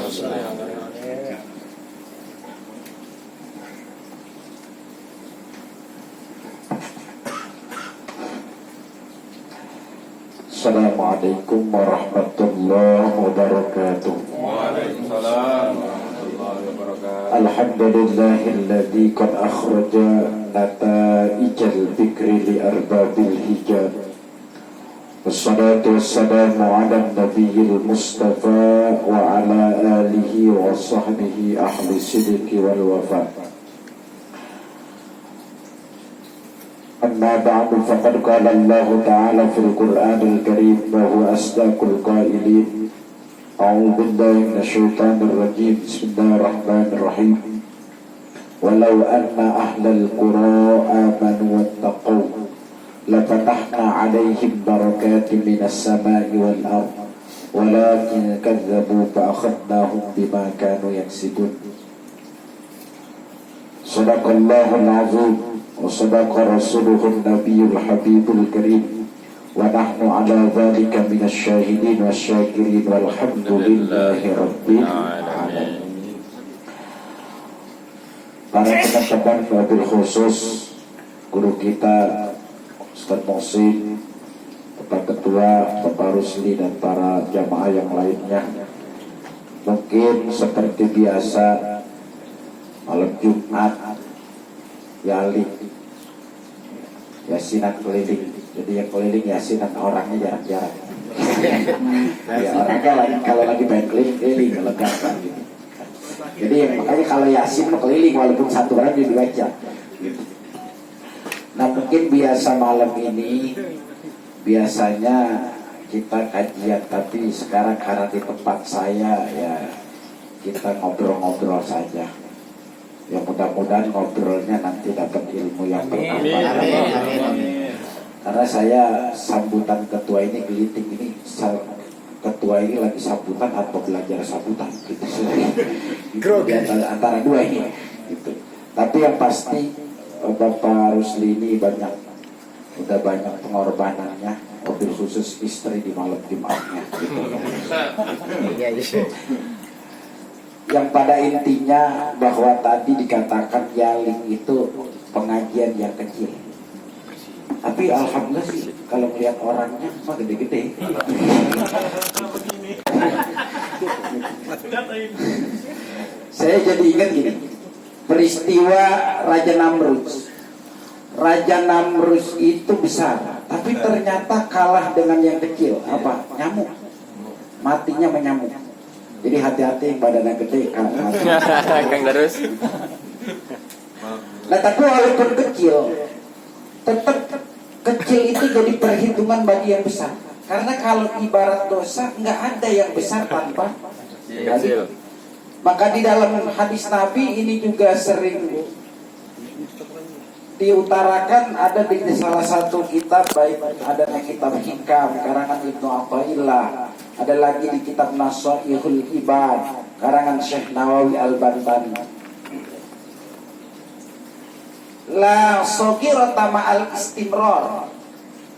Assalamualaikum warahmatullahi wabarakatuh. Waalaikumsalam warahmatullahi wabarakatuh. Alhamdulillahilladzi qad akhraja nataijal fikri li arbabil hijab. Wassalatu wassalamu ala nabiyil mustafa wa ala alihi wa sahbihi ahli sidqi wal wafa. أما بعد فقد قال الله تعالى في القرآن الكريم وهو أصدق القائلين أعوذ بالله من الشيطان الرجيم بسم الله الرحمن الرحيم ولو أن أهل القرى آمنوا واتقوا لفتحنا عليهم بركات من السماء والأرض ولكن كذبوا فأخذناهم بما كانوا يكسبون صدق الله العظيم وصدق رسوله النبي الحبيب الكريم ونحن على ذلك من الشاهدين والشاكرين والحمد لله رب العالمين. Para teman-teman wabil khusus guru kita Ustaz Mohsin, Bapak Ketua, Bapak Rusli dan para jamaah yang lainnya, mungkin seperti biasa malam Jumat yasinan keliling. Jadi yang keliling yasinan orangnya jarang-jarang. Ya orangnya kalau lagi main keliling legakan gitu. Jadi makanya kalau yasin keliling walaupun satu orang dibaca gitu. Nah mungkin biasa malam ini biasanya kita kajian, tapi sekarang karena di tempat saya ya kita ngobrol-ngobrol saja. Ya mudah-mudahan ngobrolnya nanti dapat ilmu yang bermanfaat. Karena saya sambutan ketua ini gelitik ini, ketua ini lagi sambutan atau belajar sambutan gitu. Antara dua ini gitu. Tapi yang pasti Bapak Rusli ini udah banyak pengorbanannya, mobil khusus istri di malam Jumatnya gitu. Yang pada intinya bahwa tadi dikatakan yaling itu pengajian yang kecil. Tapi alhamdulillah sih kalau melihat orangnya mah gede-gede. Saya jadi ingat gini, peristiwa Raja Namrus. Raja Namrus itu besar, tapi ternyata kalah dengan yang kecil. Apa? Nyamuk. Matinya menyamuk. Jadi hati-hati yang badannya gede Kang Darus. Nah tapi walaupun kecil, tetap kecil itu jadi perhitungan bagi yang besar. Karena kalau ibarat dosa nggak ada yang besar tanpa kecil. Maka di dalam hadis Nabi ini juga sering diutarakan, ada di salah satu kitab, baik ada di kitab Hikam karangan Ibnu Athaillah, ada lagi di kitab Nasaihul Ibad karangan Syekh Nawawi Al-Bantani. La saghirata ma'al istimrar,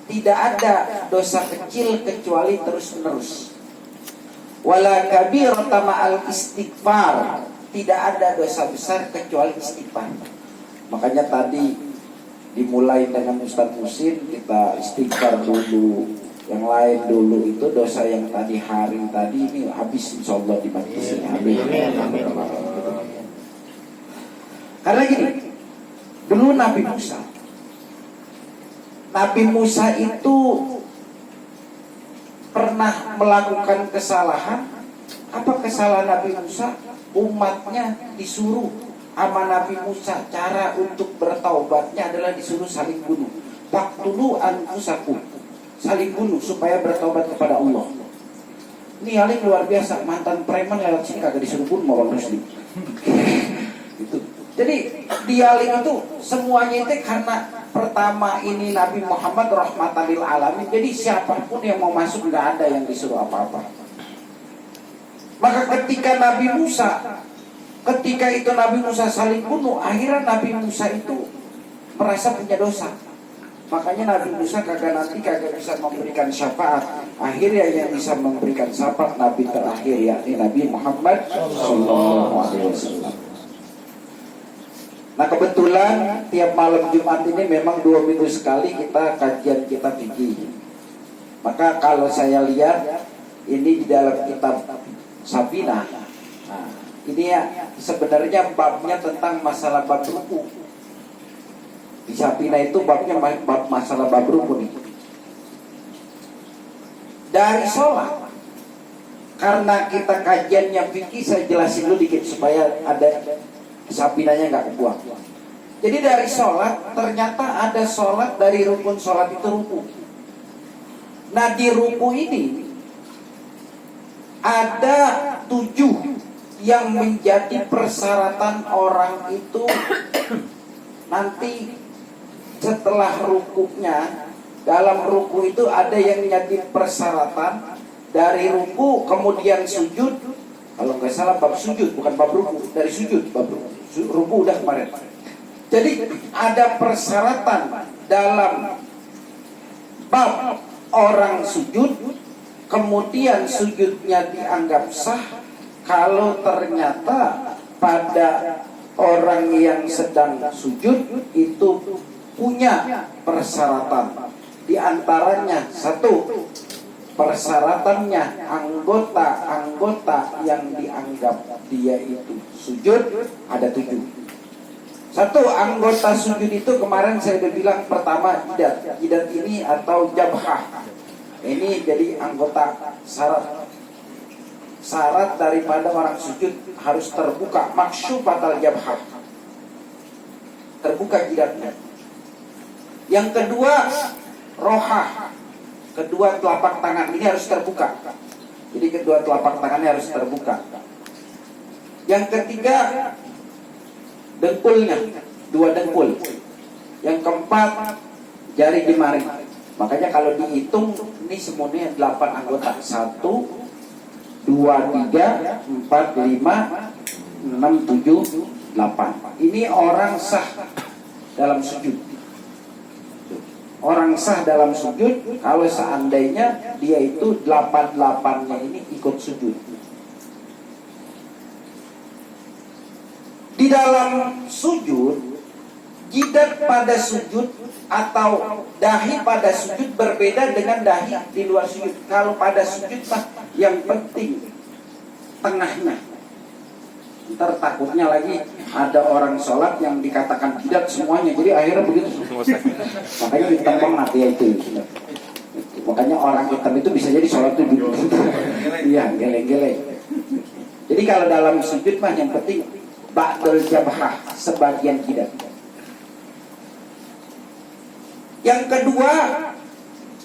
tidak ada dosa kecil kecuali terus-menerus. Wala kabirata ma'al istighfar, tidak ada dosa besar kecuali istighfar. Makanya tadi dimulai dengan Ustaz Musin, kita istighfar dulu, yang lain dulu, itu dosa yang tadi hari tadi ini habis insyaallah di majlis ini. Amin. Karena gini, dulu Nabi Musa itu pernah melakukan kesalahan. Apa kesalahan Nabi Musa? Umatnya disuruh sama Nabi Musa, cara untuk bertaubatnya adalah disuruh saling bunuh. Faqtulu anfusakum, saling bunuh supaya bertaubat kepada Allah. Ini yang luar biasa, mantan preman lewat sini kagak disuruh bunuh mau Muslim. Itu. Jadi dialing itu semuanya itu karena pertama ini Nabi Muhammad rahmatan lil alamin. Jadi siapapun yang mau masuk nggak ada yang disuruh apa-apa. Maka ketika Nabi Musa saling bunuh, akhirnya Nabi Musa itu merasa punya dosa. Makanya Nabi Musa kagak bisa memberikan syafaat. Akhirnya yang bisa memberikan syafaat Nabi terakhir, yakni Nabi Muhammad Sallallahu Alaihi Wasallam. Nah kebetulan tiap malam Jumat ini memang 2 minggu sekali kita kajian kita fikih. Maka kalau saya lihat ini di dalam kitab Safinah, nah, ini ya sebenarnya babnya tentang masalah bab ruku. Di Safinah itu babnya bab masalah bab ruku nih. Dari sholat, karena kita kajiannya fikih, saya jelasin dulu dikit supaya ada Safinahnya nggak kebuang. Jadi dari sholat, ternyata ada sholat dari rukun sholat itu ruku. Nah di ruku ini ada 7 yang menjadi persyaratan orang itu nanti setelah rukuknya. Dalam ruku itu ada yang menjadi persyaratan dari ruku kemudian sujud. Kalau nggak salah bab sujud, bukan bab ruku, dari sujud bab ruku. Ruku udah kemarin. Jadi ada persyaratan dalam bab orang sujud, kemudian sujudnya dianggap sah kalau ternyata pada orang yang sedang sujud itu punya persyaratan. Di antaranya 1, persyaratannya anggota-anggota yang dianggap dia itu sujud ada 7. 1, anggota sujud itu kemarin saya sudah bilang pertama jidat ini atau jabhah. Ini jadi anggota syarat daripada orang sujud harus terbuka, maksyufatal jabhah, terbuka jidatnya. Yang kedua, rohah, kedua telapak tangan ini harus terbuka. Jadi kedua telapak tangannya harus terbuka. Yang ketiga, dengkulnya, 2 dengkul. Yang keempat, jari jemari. Makanya kalau dihitung ini semuanya 8 anggota. 1, 2, 3, 4, 5, 6, 7, 8. Ini orang sah dalam sujud. Orang sah dalam sujud kalau seandainya dia itu 8-8-nya ini ikut sujud. Di dalam sujud, jidat pada sujud atau dahi pada sujud berbeda dengan dahi di luar sujud. Kalau pada sujud mah yang penting tengahnya. Ntar takutnya lagi ada orang sholat yang dikatakan jidat semuanya. Jadi akhirnya begitu. Makanya hitam mati ya itu. Makanya orang hitam itu bisa jadi sholat itu dulu. Iya, geleng-geleng. Jadi kalau dalam sujud mah yang penting ba'dul jabhah, sebagian jidat. Yang kedua,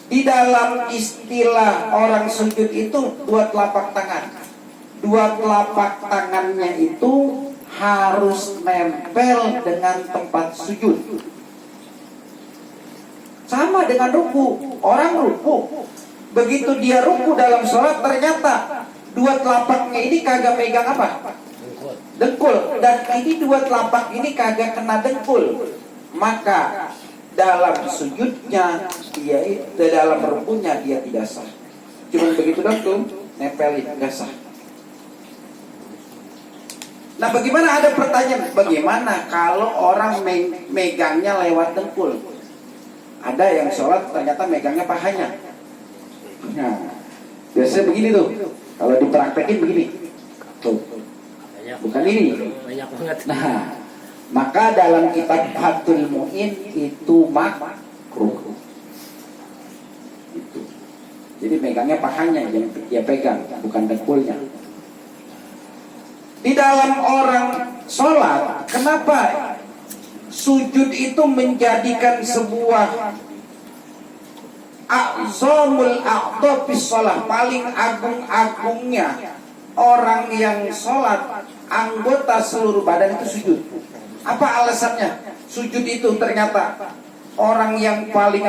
di dalam istilah orang sujud itu 2 telapak tangan. 2 telapak tangannya itu harus nempel dengan tempat sujud. Sama dengan ruku. Orang ruku, begitu dia ruku dalam sholat ternyata 2 telapaknya ini kagak megang apa? Dengkul. Dan ini 2 telapak ini kagak kena dengkul. Maka dalam sujudnya dia, dalam rukunya dia tidak sah. Cuma begitu dong tuh, nempelin, nggak sah. Nah bagaimana, ada pertanyaan, bagaimana kalau orang megangnya lewat dengkul? Ada yang sholat ternyata megangnya pahanya. Nah, biasanya begini tuh, kalau dipraktekin begini tuh, bukan ini. Nah, maka dalam kitab Fathul Mu'in itu makruh. Itu. Jadi megangnya pahanya yang dia pegang, bukan dengkulnya. Di dalam orang sholat, kenapa sujud itu menjadikan sebuah a'zamul a'dhafis sholat, paling agung-agungnya orang yang sholat, anggota seluruh badan itu sujud. Apa alasannya? Sujud itu ternyata orang yang paling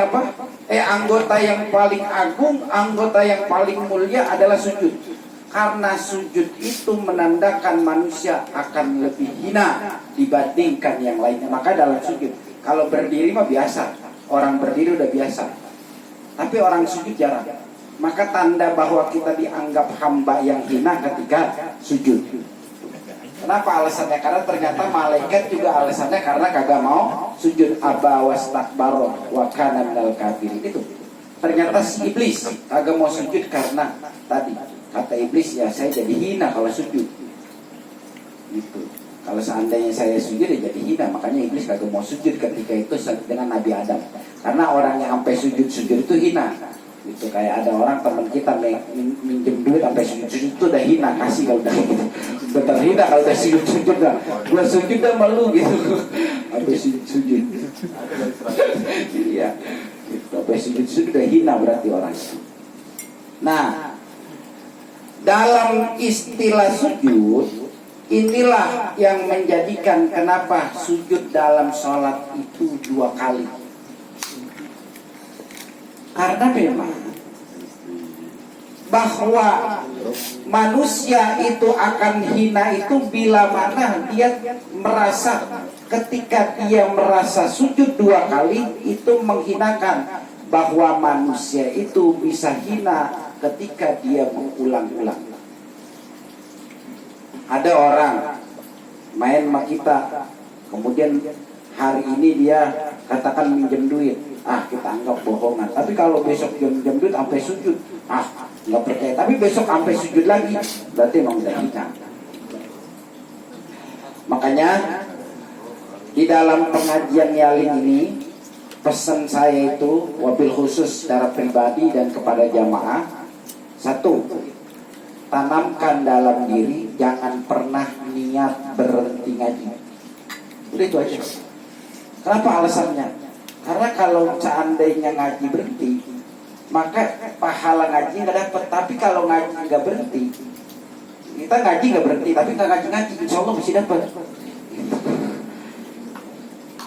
anggota yang paling agung, anggota yang paling mulia adalah sujud. Karena sujud itu menandakan manusia akan lebih hina dibandingkan yang lainnya. Maka dalam sujud, kalau berdiri mah biasa, Orang berdiri udah biasa, tapi orang sujud jarang. Maka tanda bahwa kita dianggap hamba yang hina ketika sujud. Kenapa alasannya? Karena ternyata malaikat juga alasannya karena kagak mau sujud. Aba wastakbaro wa kana minal kafirin. Itu ternyata si iblis kagak mau sujud karena tadi kata iblis, ya saya jadi hina kalau sujud. Gitu. Kalau seandainya saya sujud ya jadi hina. Makanya iblis kagak mau sujud ketika itu dengan Nabi Adam. Karena orang yang sampai sujud-sujud itu hina. Gitu. Kayak ada orang teman kita minjem duit sampai sujud-sujud itu udah hina. Kasih kalau udah udah terhina kalau udah sujud-sujud dah. Gua sujud dah malu gitu. Sampai sujud-sujud. Iya. Gitu. Sampai sujud-sujud udah hina berarti orang. Nah, dalam istilah sujud, inilah yang menjadikan kenapa sujud dalam sholat itu 2 kali. Karena memang bahwa manusia itu akan hina itu bila mana dia merasa, ketika dia merasa sujud 2 kali itu menghinakan. Bahwa manusia itu bisa hina ketika dia mengulang-ulang. Ada orang main sama kita, kemudian hari ini dia katakan minjem duit, kita anggap bohongan. Tapi kalau besok dia minjem duit sampai sujud, nggak percaya. Tapi besok sampai sujud lagi, berarti emang udah hina. Makanya di dalam pengajian Yaling ini, pesan saya itu wabil khusus secara pribadi dan kepada jamaah, 1, tanamkan dalam diri jangan pernah niat berhenti ngaji. Udah itu aja. Kenapa alasannya? Karena kalau seandainya ngaji berhenti, maka pahala ngaji nggak dapat. Tapi kalau ngaji nggak berhenti, kita ngaji nggak berhenti, tapi nggak ngaji, insya Allah mesti dapat.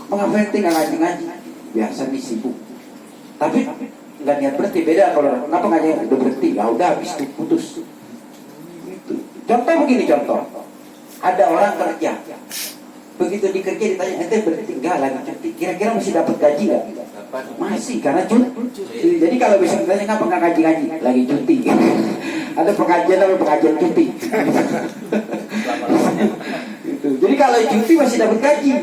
Mengapa ente nggak ngaji? Biasa nih sibuk. Tapi nggak niat berhenti. Beda kalau kenapa ngaji udah berhenti? Ya udah habis itu putus. Contoh begini, contoh. Ada orang kerja. Begitu dikerja ditanya, ente berhenti enggak lagi cuti. Kira-kira masih dapat gaji enggak? Masih, karena cuti. Jadi kalau besok ditanya kenapa enggak ngaji-ngaji? Lagi cuti. Ada pengajian namanya pengajian cuti. Gitu. Jadi kalau cuti masih dapat gaji.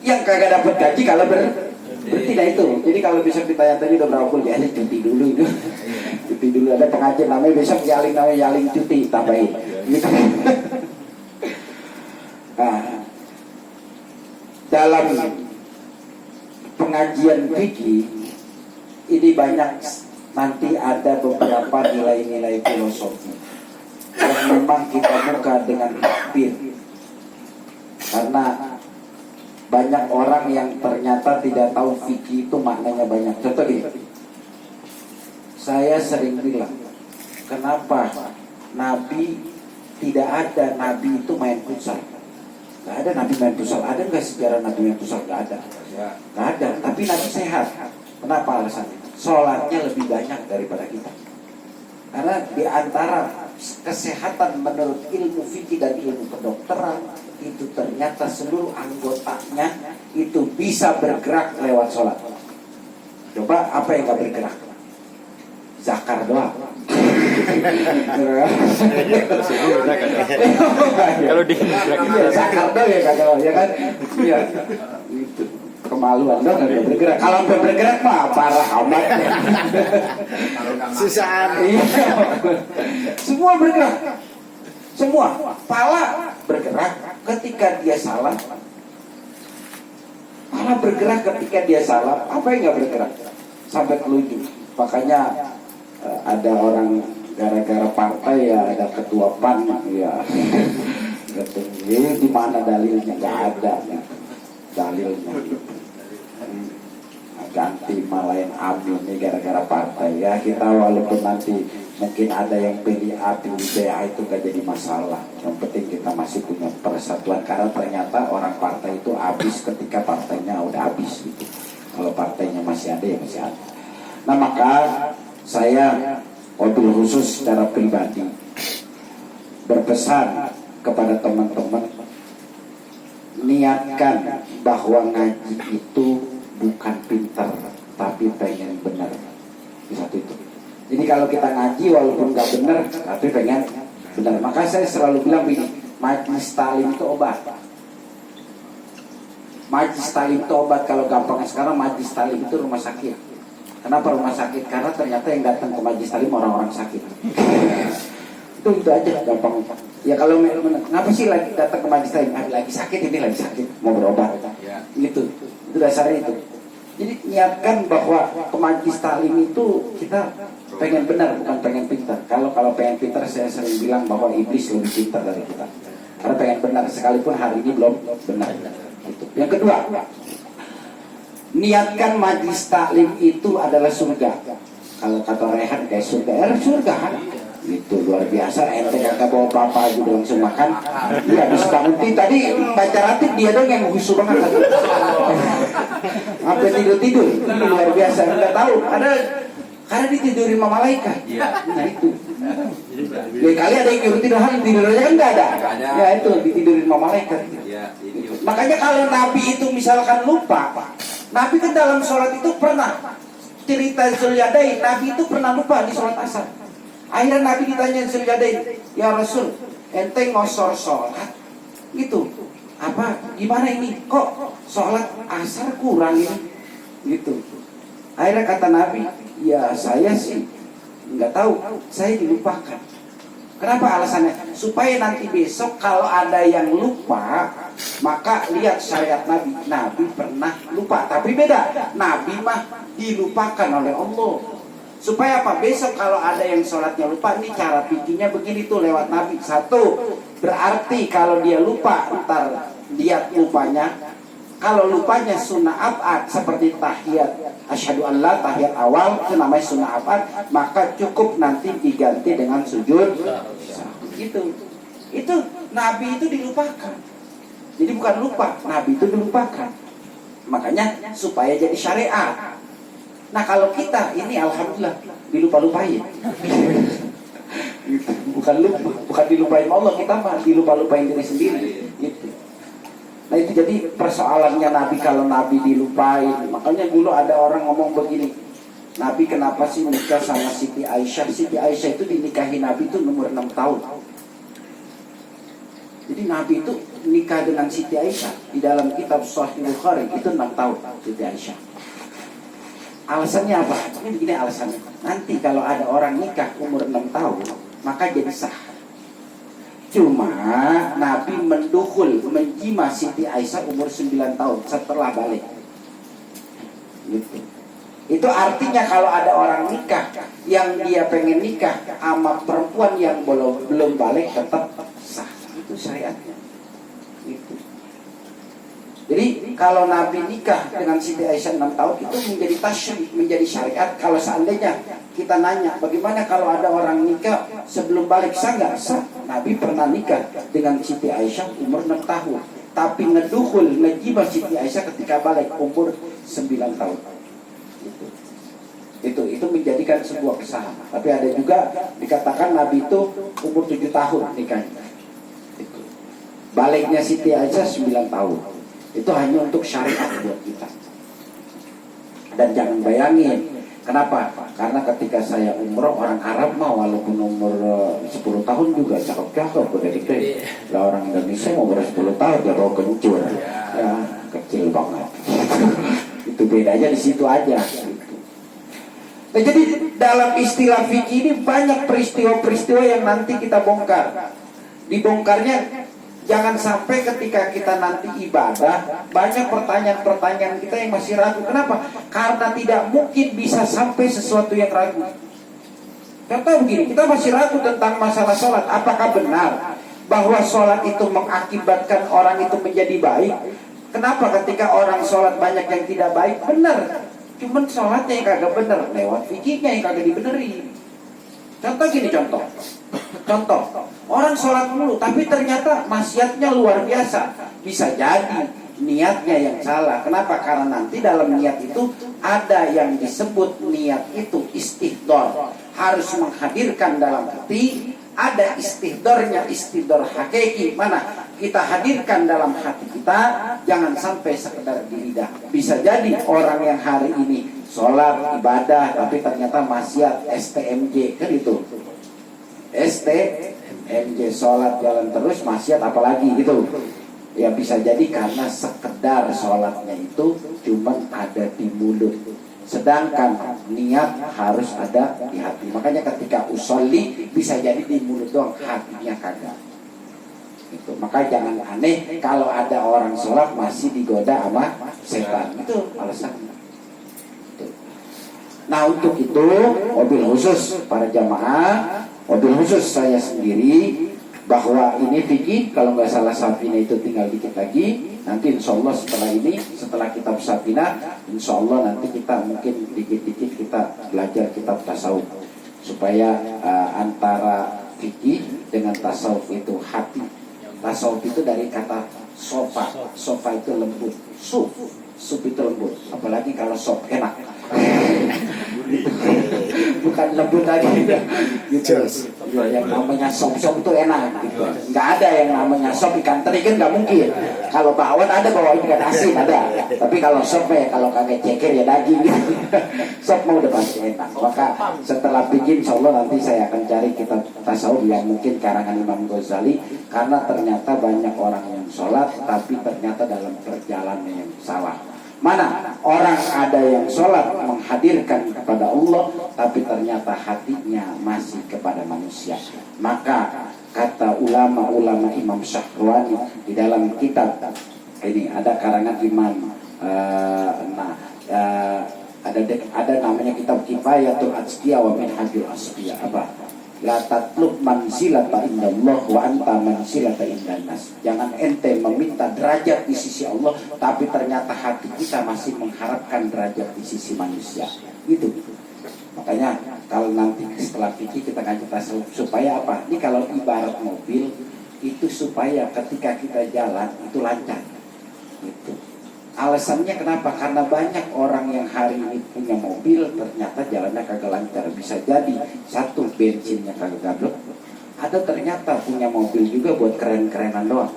Yang kagak dapat gaji kalau berhenti, nah itu. Jadi kalau besok ditanya tadi udah berapa bulan, ya cuti dulu itu. Cuti dulu, ada pengajian namanya besok Yaling, namanya Yaling cuti, tambahin. Gitu. Nah, dalam pengajian fikih ini banyak nanti ada beberapa nilai-nilai filosofi yang memang kita buka dengan takbir. Karena banyak orang yang ternyata tidak tahu fikih itu maknanya banyak. Contoh gini, saya sering bilang, kenapa Nabi tidak ada Nabi itu main futsal? Gak ada Nabi main futsal. Ada nggak sejarah Nabi main futsal? Gak ada. Gak ada. Tapi Nabi sehat. Kenapa alasannya? Sholatnya lebih banyak daripada kita. Karena di antara kesehatan menurut ilmu fikih dan ilmu kedokteran itu ternyata seluruh anggotanya itu bisa bergerak lewat sholat. Coba apa yang gak bergerak? Zakar doang. Kalau di zakar doang ya kagak, ya kan? Iya. Itu kemaluan doang gak bergerak. Kalau sampai bergerak mah parah amat. Susah. Semua bergerak. Semua. Pala bergerak ketika dia salah. Pala bergerak ketika dia salah. Apa yang gak bergerak? Sampai telunjuk. Makanya ada orang gara-gara partai ya ada ketua PAN ya. Ini di mana dalilnya? Nggak ada ya. Dalilnya. Ganti malain amin ini gara-gara partai ya. Kita walaupun nanti mungkin ada yang pilih A pilih B itu gak jadi masalah. Yang penting kita masih punya persatuan. Karena ternyata orang partai itu habis ketika partainya udah habis gitu. Kalau partainya masih ada ya masih ada. Nah maka saya wabil khusus secara pribadi berpesan kepada teman-teman, niatkan bahwa ngaji itu bukan pintar, tapi pengen benar. Di satu itu. Jadi kalau kita ngaji walaupun nggak benar, tapi pengen benar. Maka saya selalu bilang begini, majlis talim itu obat. Majlis talim itu obat. Kalau gampangnya sekarang majlis talim itu rumah sakit. Kenapa rumah sakit? Karena ternyata yang datang ke majlis talim orang-orang sakit. Itu aja gampang. Ya kalau kenapa sih lagi datang ke majlis talim? Lagi sakit, ini lagi sakit, mau berobat. Gitu. Itu dasarnya itu. Jadi niatkan bahwa ke majlis talim itu kita pengen benar, bukan pengen pintar. Kalau pengen pintar, saya sering bilang bahwa iblis lebih pintar dari kita. Karena pengen benar sekalipun hari ini belum benar. Gitu. Yang kedua, niatkan majlis taklim itu adalah surga. Kalau kata Rehan kayak surga, surga kan? Itu luar biasa. Ente kakak bawa bapak juga langsung makan. Iya, bisa bangun tadi baca ratib dia dong yang khusyuk banget. Sampai tidur luar biasa. Enggak tahu. Ada karena ditidurin sama malaikat. Nah itu. Ya kali ada yang nyuruh tidur aja kan nggak ada. Ya itu ditidurin sama malaikat. Makanya kalau Nabi itu misalkan lupa, Nabi kan dalam sholat itu pernah cerita Zulyadain, Nabi itu pernah lupa di sholat asar. Akhirnya Nabi ditanya Zulyadain, ya Rasul, ente ngosor sholat gitu. Apa? Gimana ini? Kok sholat asar kurang ini? Gitu. Akhirnya kata Nabi, ya saya sih nggak tahu, saya dilupakan. Kenapa alasannya? Supaya nanti besok kalau ada yang lupa, maka lihat syariat Nabi. Nabi pernah lupa, tapi beda. Nabi mah dilupakan oleh Allah. Supaya apa? Besok kalau ada yang sholatnya lupa, ini cara pikirnya begini tuh lewat Nabi. Satu, berarti kalau dia lupa, ntar lihat lupanya. Kalau lupanya sunnah abad seperti tahiyat asyhadu an la, tahiyat awal itu namanya sunnah abad, maka cukup nanti diganti dengan sujud. Itu Nabi itu dilupakan. Jadi bukan lupa, Nabi itu dilupakan. Makanya supaya jadi syariat. Nah kalau kita ini alhamdulillah dilupa-lupain. Bukan dilupain Allah, kita mah dilupa-lupain diri sendiri. Gitu. Nah itu jadi persoalannya Nabi, kalau Nabi dilupain. Makanya dulu ada orang ngomong begini, Nabi kenapa sih nikah sama Siti Aisyah? Siti Aisyah itu dinikahi Nabi itu umur 6 tahun. Jadi Nabi itu nikah dengan Siti Aisyah. Di dalam kitab Sahih Bukhari itu 6 tahun Siti Aisyah. Alasannya apa? Ini begini alasannya. Nanti kalau ada orang nikah umur 6 tahun, maka jadi sah. Cuma Nabi menjima Siti Aisyah umur 9 tahun setelah balik. Gitu. Itu artinya kalau ada orang nikah yang dia pengen nikah sama perempuan yang belum balik, tetap sah. Itu syariatnya. Gitu. Jadi kalau Nabi nikah dengan Siti Aisyah 6 tahun itu menjadi tasyri', menjadi syariat. Kalau seandainya kita nanya, bagaimana kalau ada orang nikah sebelum balik, sah nggak? Sah. Nabi pernah nikah dengan Siti Aisyah umur 6 tahun, tapi ngejibah Siti Aisyah ketika balik umur 9 tahun. Itu menjadikan sebuah kesahan. Tapi ada juga dikatakan Nabi itu umur 7 tahun nikahnya. Baliknya Siti Aisyah 9 tahun. Itu hanya untuk syariat buat kita. Dan jangan bayangin, kenapa? Karena ketika saya umroh, orang Arab mah walaupun umur 10 tahun juga cakep-cakep, udah gede. Lah orang Indonesia umur 10 tahun udah bawa kencur, ya kecil banget. Itu bedanya di situ aja. Gitu. Nah, jadi dalam istilah fikih ini banyak peristiwa-peristiwa yang nanti kita bongkar. Dibongkarnya jangan sampai ketika kita nanti ibadah, banyak pertanyaan-pertanyaan kita yang masih ragu. Kenapa? Karena tidak mungkin bisa sampai sesuatu yang ragu. Contoh begini, kita masih ragu tentang masalah sholat. Apakah benar bahwa sholat itu mengakibatkan orang itu menjadi baik? Kenapa ketika orang sholat banyak yang tidak baik? Benar, cuman sholatnya yang kagak benar, lewat fikihnya yang kagak dibenerin. Contoh gini, Contoh, orang sholat mulu, tapi ternyata maksiatnya luar biasa. Bisa jadi niatnya yang salah. Kenapa? Karena nanti dalam niat itu ada yang disebut niat itu istihdor. Harus menghadirkan dalam hati. Ada istihdornya, istihdor hakiki. Mana? Kita hadirkan dalam hati kita, jangan sampai sekedar di lidah. Bisa jadi orang yang hari ini sholat ibadah tapi ternyata maksiat, STMJ kan itu. STMJ, sholat jalan terus, maksiat apalagi gitu. Ya bisa jadi karena sekedar sholatnya itu cuma ada di mulut, sedangkan niat harus ada di hati. Makanya ketika usolli bisa jadi di mulut doang, hatinya kagak. Itu. Maka jangan aneh kalau ada orang sholat masih digoda sama setan. Itu alasannya. Itu. Nah untuk itu mobil khusus para jamaah, mobil khusus saya sendiri, bahwa ini fikih, kalau nggak salah Safina itu tinggal dikit lagi. Nanti insya Allah setelah ini, setelah kitab Safina, insya Allah nanti kita mungkin dikit-dikit kita belajar kitab tasawuf, supaya antara fikih dengan tasawuf itu hati. Tasawuf itu dari kata sofa, sofa itu lembut, sup itu lembut, apalagi kalau sop enak. Bukan lembut lagi gitu. Yang namanya sop itu enak gitu. Nggak ada yang namanya sop ikan teri kan nggak mungkin. Kalau bakwan ada bawa ikan asin ada. Tapi kalau sop ya kalau kagak ceker ya daging gitu. Sop mau udah pasti enak. Maka setelah bikin insya Allah nanti saya akan cari kitab tasawuf yang mungkin karangan Imam Ghazali, karena ternyata banyak orang yang sholat tapi ternyata dalam perjalanan yang salah. Mana orang ada yang sholat menghadirkan kepada Allah tapi ternyata hatinya masih kepada manusia. Maka kata ulama-ulama Imam Syahrani di dalam kitab ini ada karangan Imam ada namanya kitab Kifayatul Asqiya wa Minhajul Asqiya. Apa? La tatlub manzilata indallah wa anta manzilata indannas. Jangan ente meminta derajat di sisi Allah tapi ternyata hati kita masih mengharapkan derajat di sisi manusia. Itu. Makanya kalau nanti setelah fikih kita ngaji tasawuf supaya apa? Ini kalau ibarat mobil itu supaya ketika kita jalan itu lancar. Itu. Alasannya kenapa? Karena banyak orang yang hari ini punya mobil ternyata jalannya kagak lancar. Bisa jadi satu bensinnya kagak gablek, atau ternyata punya mobil juga buat keren-kerenan doang.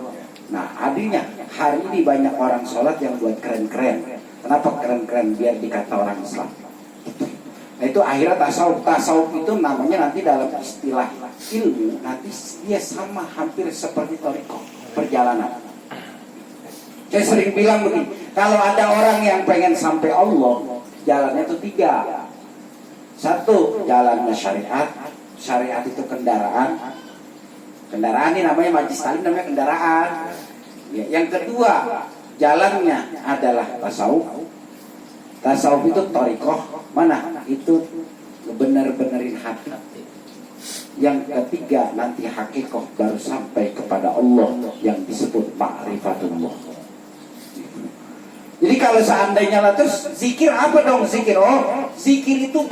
Nah adanya hari ini banyak orang sholat yang buat keren-keren. Kenapa keren-keren? Biar dikata orang Islam. Nah itu akhirnya tasawuf. Tasawuf itu namanya nanti dalam istilah ilmu nanti dia sama hampir seperti thariqah, perjalanan. Saya sering bilang begini, kalau ada orang yang pengen sampai Allah, jalannya itu 3. 1, jalannya syariat. Syariat itu kendaraan. Kendaraan ini namanya majlis talim, namanya kendaraan. Ya, yang kedua, jalannya adalah tasawuf. Tasawuf itu thariqah. Mana? Itu benar-benarin hati. Yang ketiga, nanti hakikah baru sampai kepada Allah yang disebut ma'rifatullah. Jadi kalau seandainya lah terus zikir apa dong zikir? Oh, zikir itu